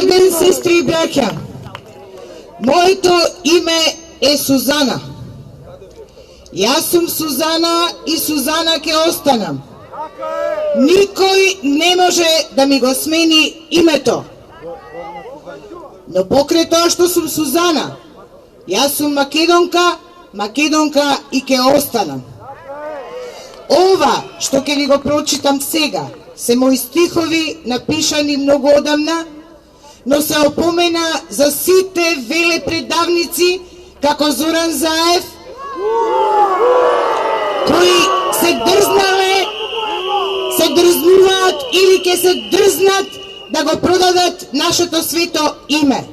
Добар ден, сестри и браќа. Моето име е Сузана. Јас сум Сузана и Сузана ќе останам. Никој не може да ми го смени името. Но покрај тоа што сум Сузана, јас сум македонка, македонка и ќе останам. Ова што ќе ви го прочитам сега се мои стихови напишани многу одамна, но се опомена за сите велепредавници како Зоран Заев, кои се дрзнале, се дрзнуваат или ќе се дрзнат да го продадат нашето свето име.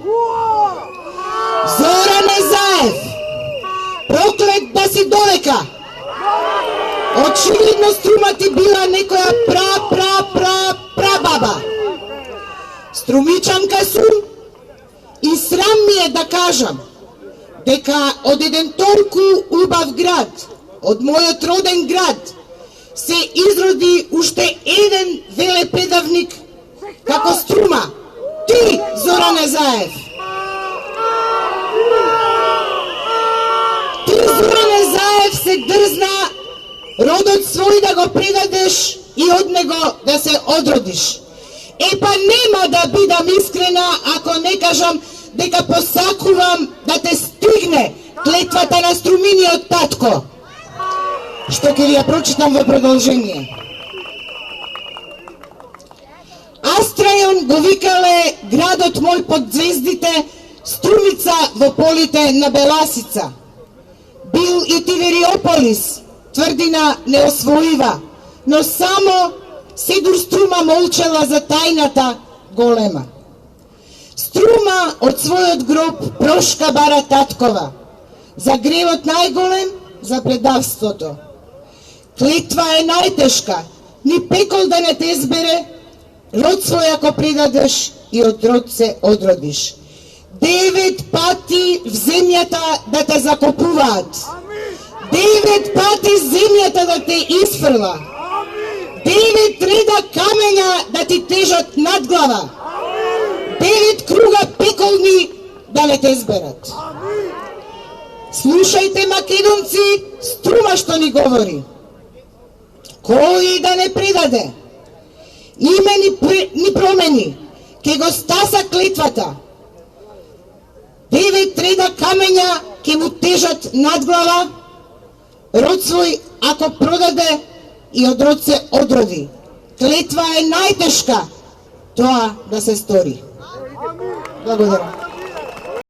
Зоране Заев, проклет да си довека! Очевидно Струма ти била некоја прабаба. Струмичанка сум и срам ми е да кажам дека од еден толку убав град, од мојот роден град, се изроди уште еден велепредавник како Струма. Ти, Зоране Заев. Ти, Зоране Заев, се дрзна родот свој да го предадеш и од него да се одродиш. Епа нема да бидам искрена ако не кажам дека посакувам да те стигне клетвата на Струминиот татко, што ќе ви ја прочитам во продолжение. Астрајон го викале градот мој под звездите, Струмица во полите на Беласица. Бил и Тивериополис, тврдина неосвоива, но само Сидур Струма молчала за тајната голема. Струма од својот гроб прошка бара таткова, за гревот најголем, за предавството. Клетва е најтешка, ни пекол да не те збере, род свој ако предадеш и од род се одродиш. 9 пати в земјата да те закопуваат. 9 пати земјата да те изфрла. 9 реда камења да ти тежат над глава. 9 круга пеколни да не те зберат. Слушајте, македонци, Струма што ни говори. Кој да не предаде, име ни промени, ке го стаса клетвата. 9 реда камења ке му тежат над глава, род свој ако продаде и од род се одроди. Клетва е најтешка тоа да се стори. Благодарам.